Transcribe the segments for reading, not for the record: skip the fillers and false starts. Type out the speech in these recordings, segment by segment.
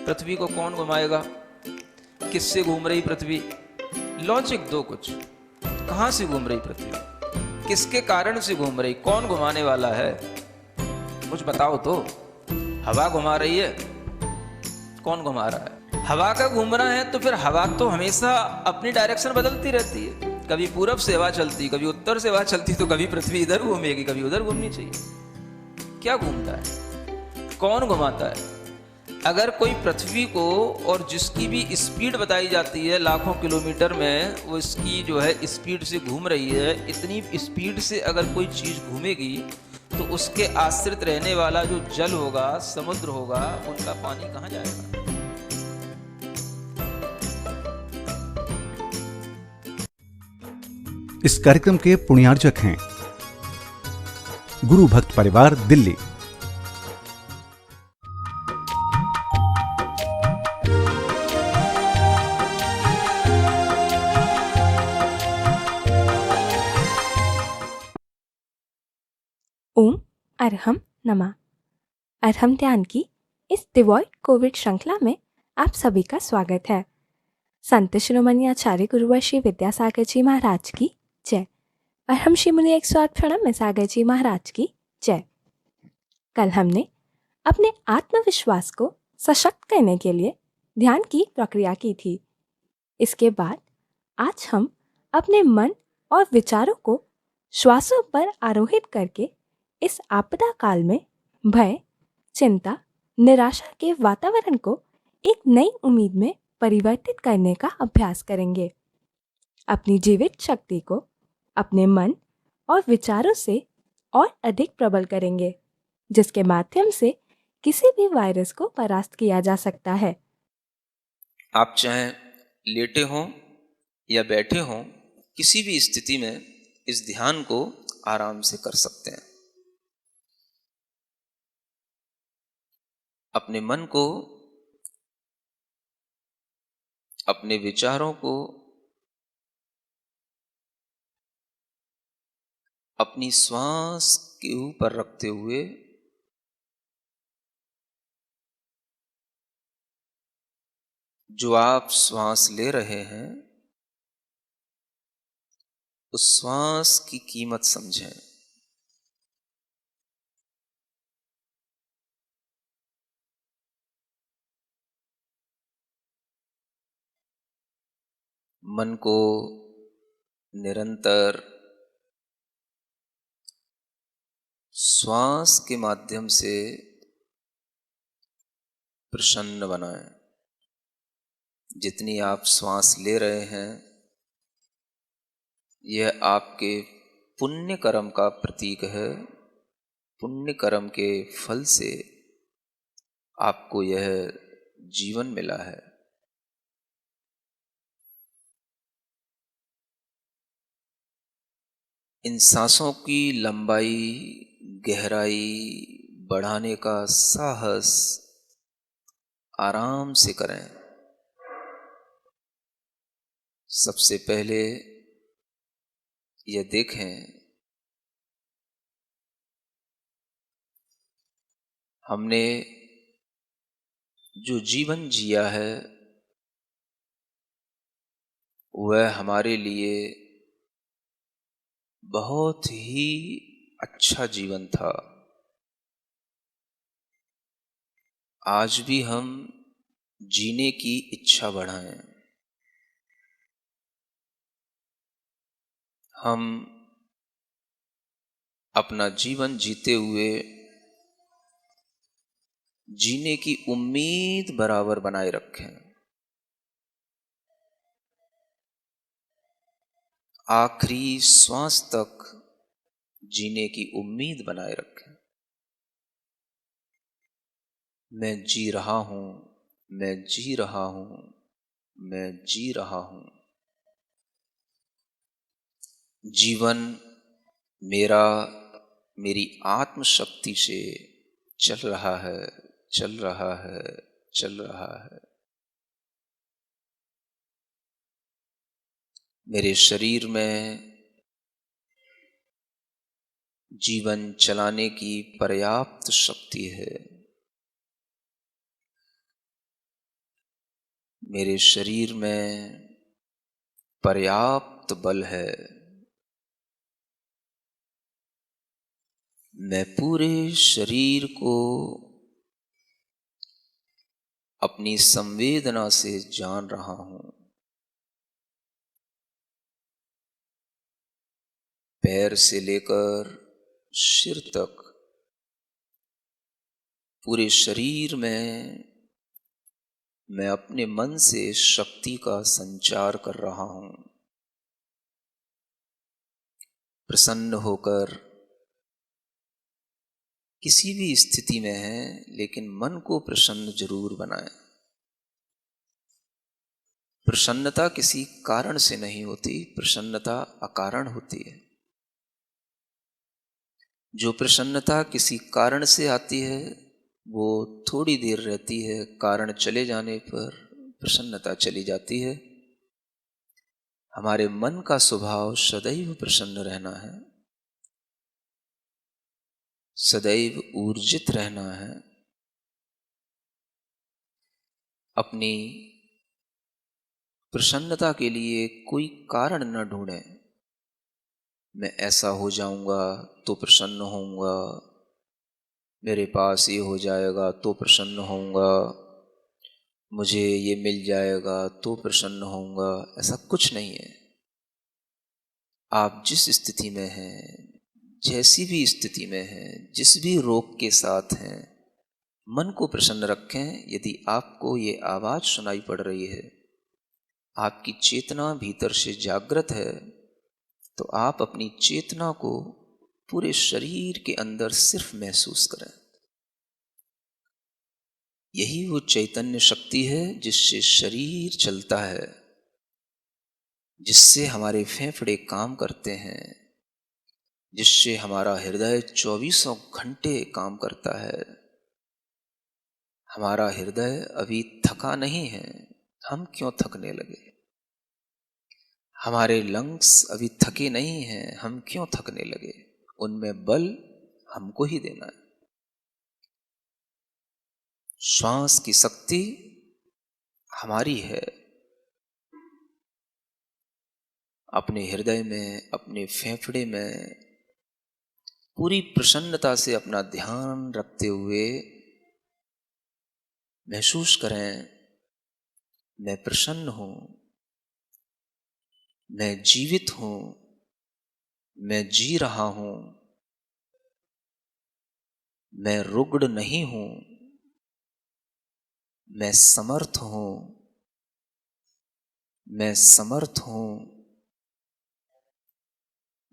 पृथ्वी को कौन घुमाएगा? किससे घूम रही पृथ्वी? लॉजिक दो कुछ। कहां से घूम रही पृथ्वी? किसके कारण से घूम रही? कौन घुमाने वाला है? कुछ बताओ तो। हवा घुमा रही है? कौन घुमा रहा है? हवा का घूमना है तो फिर हवा तो हमेशा अपनी डायरेक्शन बदलती रहती है। कभी पूरब से हवा चलती, कभी उत्तर से हवा चलती, तो कभी पृथ्वी इधर घूमेगी, कभी उधर घूमनी चाहिए। क्या घूमता है? कौन घुमाता है? अगर कोई पृथ्वी को, और जिसकी भी स्पीड बताई जाती है लाखों किलोमीटर में, वो इसकी जो है स्पीड से घूम रही है, इतनी स्पीड से अगर कोई चीज घूमेगी तो उसके आश्रित रहने वाला जो जल होगा, समुद्र होगा, उनका पानी कहाँ जाएगा? इस कार्यक्रम के पुण्यार्जक हैं गुरु भक्त परिवार, दिल्ली। ओम अरहम नमः। अरहम ध्यान की इस डिवॉइड कोविड श्रृंखला में आप सभी का स्वागत है। संत शिरोमणि आचार्य गुरुवर श्री विद्यासागर जी महाराज की जय। अरहम श्री मुनि 108 प्रणम सागर जी महाराज की जय। कल हमने अपने आत्मविश्वास को सशक्त करने के लिए ध्यान की प्रक्रिया की थी। इसके बाद आज हम अपने मन और विचारों को श्वासों पर आरोहित करके इस आपदा काल में भय, चिंता, निराशा के वातावरण को एक नई उम्मीद में परिवर्तित करने का अभ्यास करेंगे। अपनी जीवित शक्ति को अपने मन और विचारों से और अधिक प्रबल करेंगे, जिसके माध्यम से किसी भी वायरस को परास्त किया जा सकता है। आप चाहे लेटे हों या बैठे हों, किसी भी स्थिति में इस ध्यान को आराम से कर सकते हैं। अपने मन को, अपने विचारों को अपनी श्वास के ऊपर रखते हुए जो आप श्वास ले रहे हैं, उस श्वास की कीमत समझें। मन को निरंतर श्वास के माध्यम से प्रसन्न बनाएं। जितनी आप श्वास ले रहे हैं, यह आपके पुण्य कर्म का प्रतीक है। पुण्य कर्म के फल से आपको यह जीवन मिला है। इन सांसों की लंबाई, गहराई बढ़ाने का साहस आराम से करें। सबसे पहले यह देखें, हमने जो जीवन जिया है वह हमारे लिए बहुत ही अच्छा जीवन था। आज भी हम जीने की इच्छा बढ़ाएं। हम अपना जीवन जीते हुए जीने की उम्मीद बराबर बनाए रखें। आखिरी श्वास तक जीने की उम्मीद बनाए रखें। मैं जी रहा हूं, मैं जी रहा हूं, मैं जी रहा हूं। जीवन मेरा मेरी आत्मशक्ति से चल रहा है, चल रहा है, चल रहा है। मेरे शरीर में जीवन चलाने की पर्याप्त शक्ति है। मेरे शरीर में पर्याप्त बल है। मैं पूरे शरीर को अपनी संवेदना से जान रहा हूं। पैर से लेकर सिर तक पूरे शरीर में मैं अपने मन से शक्ति का संचार कर रहा हूं। प्रसन्न होकर किसी भी स्थिति में है, लेकिन मन को प्रसन्न जरूर बनाएं। प्रसन्नता किसी कारण से नहीं होती, प्रसन्नता अकारण होती है। जो प्रसन्नता किसी कारण से आती है वो थोड़ी देर रहती है, कारण चले जाने पर प्रसन्नता चली जाती है। हमारे मन का स्वभाव सदैव प्रसन्न रहना है, सदैव ऊर्जित रहना है। अपनी प्रसन्नता के लिए कोई कारण न ढूंढें। मैं ऐसा हो जाऊंगा तो प्रसन्न होऊंगा, मेरे पास ये हो जाएगा तो प्रसन्न होऊंगा, मुझे ये मिल जाएगा तो प्रसन्न होऊंगा। ऐसा कुछ नहीं है। आप जिस स्थिति में हैं, जैसी भी स्थिति में हैं, जिस भी रोग के साथ हैं, मन को प्रसन्न रखें। यदि आपको ये आवाज सुनाई पड़ रही है, आपकी चेतना भीतर से जागृत है, तो आप अपनी चेतना को पूरे शरीर के अंदर सिर्फ महसूस करें। यही वो चैतन्य शक्ति है जिससे शरीर चलता है, जिससे हमारे फेफड़े काम करते हैं, जिससे हमारा हृदय 24 घंटे काम करता है। हमारा हृदय अभी थका नहीं है, हम क्यों थकने लगे? हमारे लंग्स अभी थके नहीं हैं, हम क्यों थकने लगे? उनमें बल हमको ही देना है। श्वास की शक्ति हमारी है। अपने हृदय में, अपने फेफड़े में पूरी प्रसन्नता से अपना ध्यान रखते हुए महसूस करें, मैं प्रसन्न हूं, मैं जीवित हूं, मैं जी रहा हूं, मैं रुग्ण नहीं हूं, मैं समर्थ हूं, मैं समर्थ हूं,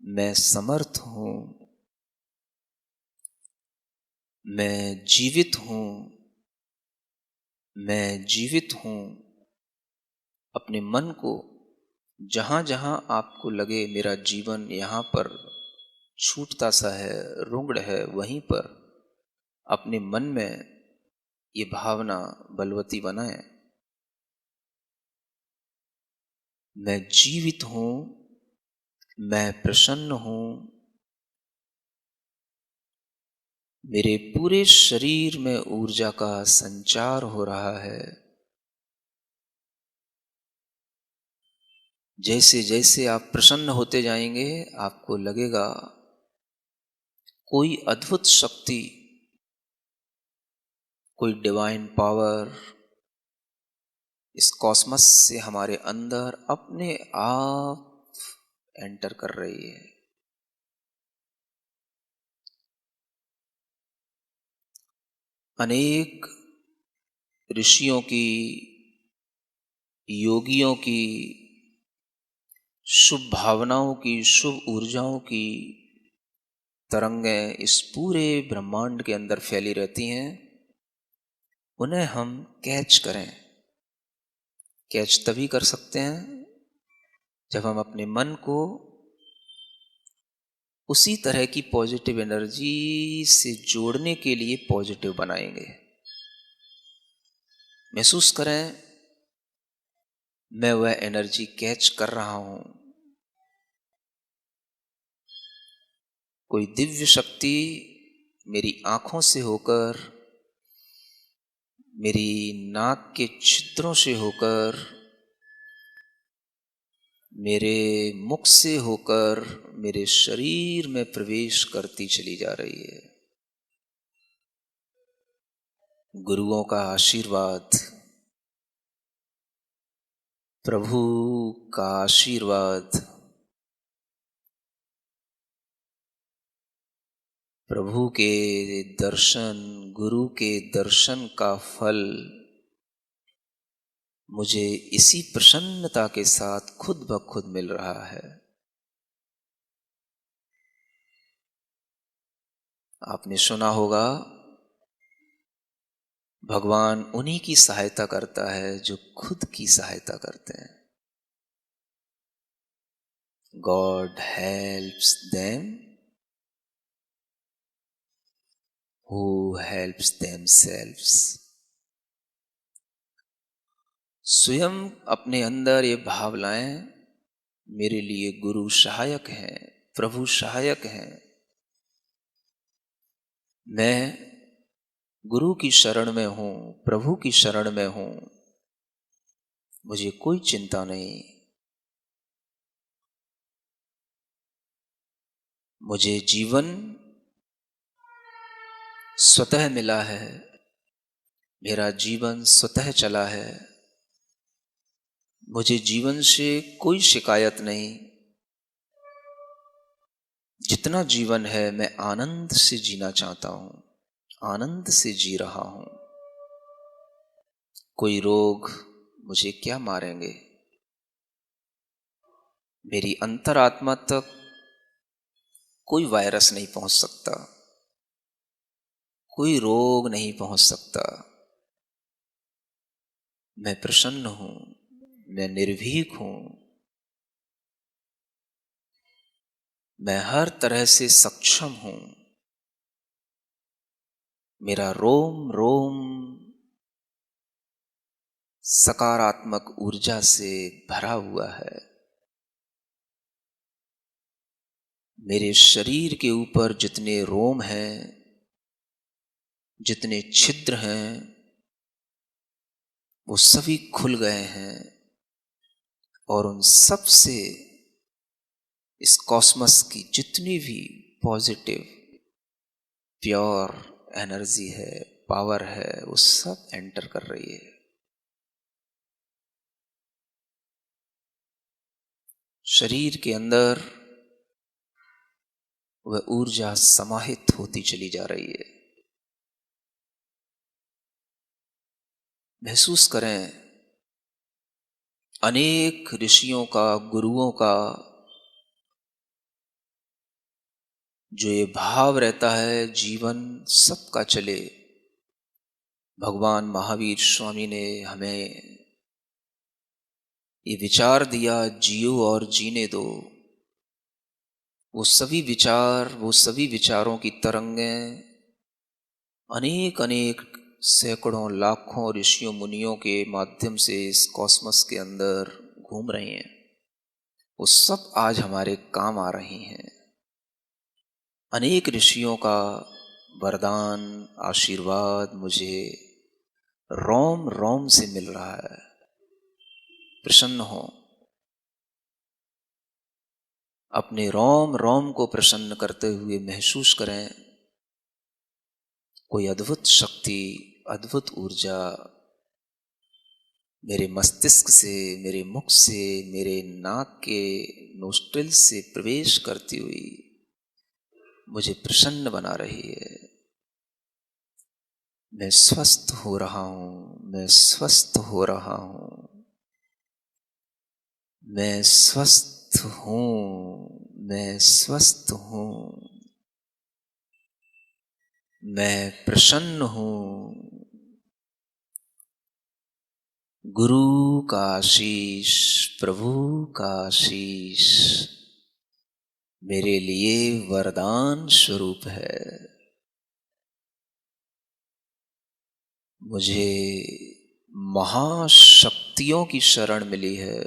मैं समर्थ हूं, मैं जीवित हूं, मैं जीवित हूं। अपने मन को जहां जहां आपको लगे मेरा जीवन यहां पर छूटता सा है, रुग्ण है, वहीं पर अपने मन में ये भावना बलवती बनाएं। मैं जीवित हूं, मैं प्रसन्न हूं, मेरे पूरे शरीर में ऊर्जा का संचार हो रहा है। जैसे जैसे आप प्रसन्न होते जाएंगे, आपको लगेगा कोई अद्भुत शक्ति, कोई डिवाइन पावर इस कॉस्मस से हमारे अंदर अपने आप एंटर कर रही है। अनेक ऋषियों की, योगियों की, शुभ भावनाओं की, शुभ ऊर्जाओं की तरंगें इस पूरे ब्रह्मांड के अंदर फैली रहती हैं। उन्हें हम कैच करें। कैच तभी कर सकते हैं जब हम अपने मन को उसी तरह की पॉजिटिव एनर्जी से जोड़ने के लिए पॉजिटिव बनाएंगे। महसूस करें, मैं वह एनर्जी कैच कर रहा हूं। कोई दिव्य शक्ति मेरी आंखों से होकर मेरी नाक के छिद्रों से होकर, मेरे मुख से होकर मेरे शरीर में प्रवेश करती चली जा रही है। गुरुओं का आशीर्वाद, प्रभु का आशीर्वाद, प्रभु के दर्शन, गुरु के दर्शन का फल मुझे इसी प्रसन्नता के साथ खुद ब खुद मिल रहा है। आपने सुना होगा, भगवान उन्हीं की सहायता करता है जो खुद की सहायता करते हैं। God helps them who helps themselves। स्वयं अपने अंदर ये भाव लाएं, मेरे लिए गुरु सहायक हैं, प्रभु सहायक हैं। मैं गुरु की शरण में हूं, प्रभु की शरण में हूं, मुझे कोई चिंता नहीं। मुझे जीवन स्वतः मिला है, मेरा जीवन स्वतः चला है, मुझे जीवन से कोई शिकायत नहीं। जितना जीवन है मैं आनंद से जीना चाहता हूं, आनंद से जी रहा हूं। कोई रोग मुझे क्या मारेंगे? मेरी अंतरात्मा तक कोई वायरस नहीं पहुंच सकता, कोई रोग नहीं पहुंच सकता। मैं प्रसन्न हूं, मैं निर्भीक हूं, मैं हर तरह से सक्षम हूं। मेरा रोम रोम सकारात्मक ऊर्जा से भरा हुआ है। मेरे शरीर के ऊपर जितने रोम हैं, जितने छिद्र हैं, वो सभी खुल गए हैं और उन सब से इस कॉस्मस की जितनी भी पॉजिटिव प्योर एनर्जी है, पावर है, वो सब एंटर कर रही है। शरीर के अंदर वह ऊर्जा समाहित होती चली जा रही है। महसूस करें, अनेक ऋषियों का, गुरुओं का जो ये भाव रहता है, जीवन सबका चले। भगवान महावीर स्वामी ने हमें ये विचार दिया, जियो और जीने दो। वो सभी विचार, वो सभी विचारों की तरंगें अनेक अनेक सैकड़ों लाखों ऋषियों मुनियों के माध्यम से इस कॉस्मस के अंदर घूम रही हैं। वो सब आज हमारे काम आ रही हैं। अनेक ऋषियों का वरदान, आशीर्वाद मुझे रोम रोम से मिल रहा है। प्रसन्न हो, अपने रोम रोम को प्रसन्न करते हुए महसूस करें, कोई अद्भुत शक्ति, अद्भुत ऊर्जा मेरे मस्तिष्क से, मेरे मुख से, मेरे नाक के नोस्ट्रिल से प्रवेश करती हुई मुझे प्रसन्न बना रही है। मैं स्वस्थ हो रहा हूं, मैं स्वस्थ हो रहा हूं, मैं स्वस्थ हूं, मैं स्वस्थ हूं, मैं प्रसन्न हूं। गुरु का आशीष, प्रभु का आशीष मेरे लिए वरदान स्वरूप है। मुझे महाशक्तियों की शरण मिली है।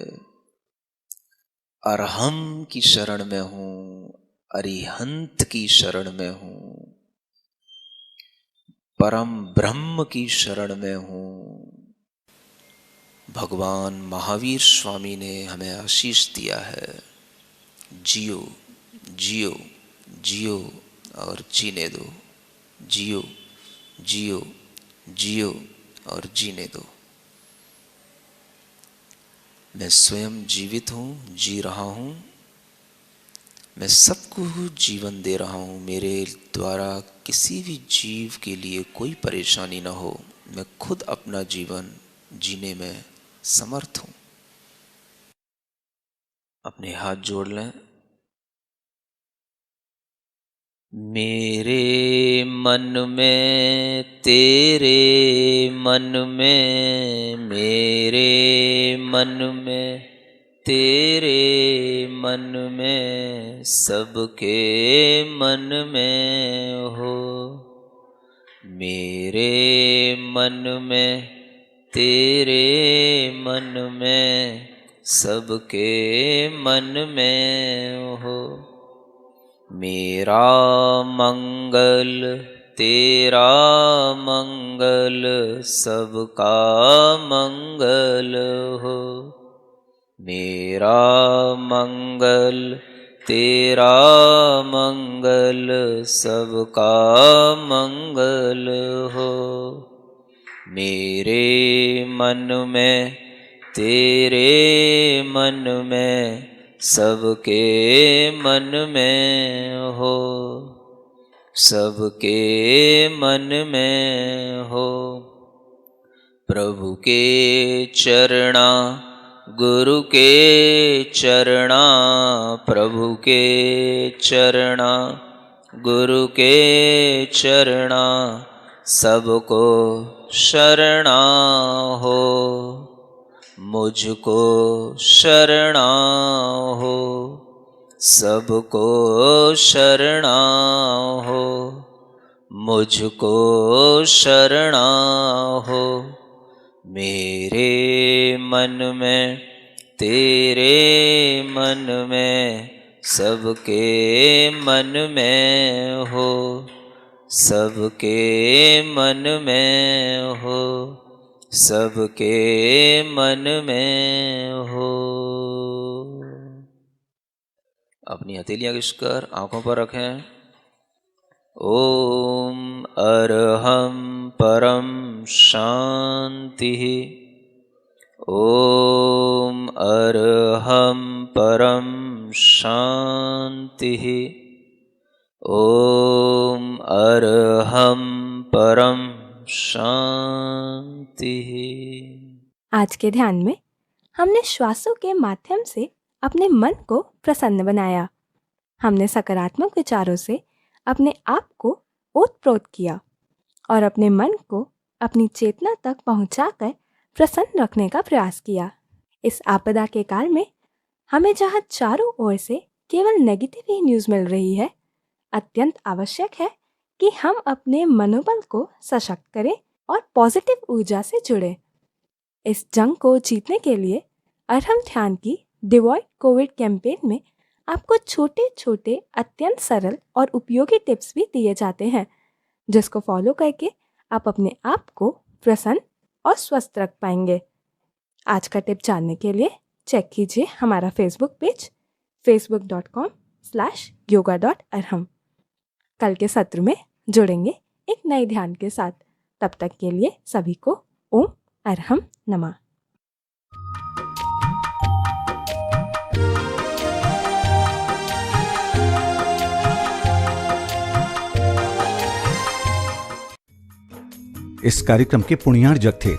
अरहम की शरण में हूं, अरिहंत की शरण में हूं, परम ब्रह्म की शरण में हूं, भगवान महावीर स्वामी ने हमें आशीष दिया है, जियो जियो जियो और जीने दो, जियो जियो जियो और जीने दो। मैं स्वयं जीवित हूँ, जी रहा हूँ, मैं सबको जीवन दे रहा हूँ। मेरे द्वारा किसी भी जीव के लिए कोई परेशानी न हो। मैं खुद अपना जीवन जीने में समर्थ हूँ। अपने हाथ जोड़ लें। मेरे मन में तेरे मन में, मेरे मन में तेरे मन में, सबके मन में हो। मेरे मन में तेरे मन में, सबके मन में हो। मेरा मंगल तेरा मंगल, सबका मंगल हो। मेरा मंगल तेरा मंगल, सबका मंगल हो। मेरे मन में तेरे मन में, सबके मन में हो। सबके मन में हो। प्रभु के चरणा गुरु के चरणा, प्रभु के चरणा गुरु के चरणा, सबको शरणा हो। मुझको शरणा हो, सबको शरणा हो। मुझको शरणा हो। मेरे मन में तेरे मन में, सबके मन में हो। सबके मन में हो। सबके मन में हो। अपनी हथेलियां घिसकर आंखों पर रखें। ओम अरहम परम शांति। ओम अरहम परम शांति। ओम अरहम परम शांति। आज के ध्यान में हमने श्वासों के माध्यम से अपने मन को प्रसन्न बनाया। हमने सकारात्मक विचारों से अपने आप को ओतप्रोत किया और अपने मन को अपनी चेतना तक पहुंचाकर प्रसन्न रखने का प्रयास किया। इस आपदा के काल में हमें जहां चारों ओर से केवल नेगेटिव ही न्यूज़ मिल रही है, अत्यंत आवश्यक है कि हम अपने मनोबल को सशक्त करें और पॉजिटिव ऊर्जा से जुड़ें। इस जंग को जीतने के लिए अरहम ध्यान की डिवॉइड कोविड कैंपेन में आपको छोटे छोटे अत्यंत सरल और उपयोगी टिप्स भी दिए जाते हैं, जिसको फॉलो करके आप अपने आप को प्रसन्न और स्वस्थ रख पाएंगे। आज का टिप जानने के लिए चेक कीजिए हमारा फेसबुक पेज facebook.com/yoga.arham। कल के सत्र में जुड़ेंगे एक नए ध्यान के साथ। तब तक के लिए सभी को ओम अरहम नमः। इस कार्यक्रम के पुण्यार्जक थे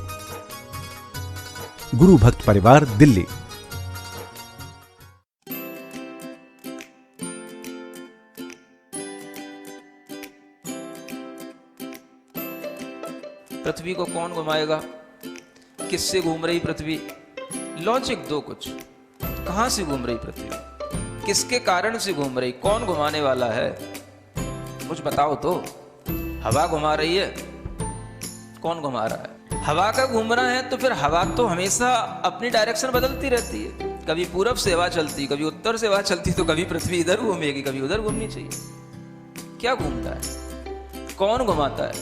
गुरु भक्त परिवार, दिल्ली। पृथ्वी को कौन घुमाएगा? किससे घूम रही पृथ्वी? लॉजिक दो कुछ। कहां से घूम रही पृथ्वी? किसके कारण से घूम रही? कौन घुमाने वाला है? कुछ बताओ तो। हवा घुमा रही है? कौन घुमा रहा है? हवा का घूमना है तो फिर हवा तो हमेशा अपनी डायरेक्शन बदलती रहती है। कभी पूरब से हवा चलती, कभी उत्तर से हवा चलती, तो कभी पृथ्वी इधर घूमेगी, कभी उधर घूमनी चाहिए। क्या घूमता है? कौन घुमाता है?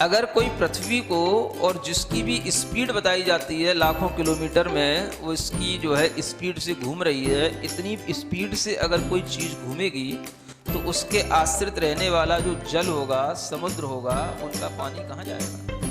अगर कोई पृथ्वी को, और जिसकी भी स्पीड बताई जाती है लाखों किलोमीटर में, वो इसकी जो है स्पीड से घूम रही है, इतनी स्पीड से अगर कोई चीज़ घूमेगी तो उसके आश्रित रहने वाला जो जल होगा, समुद्र होगा, उनका पानी कहाँ जाएगा?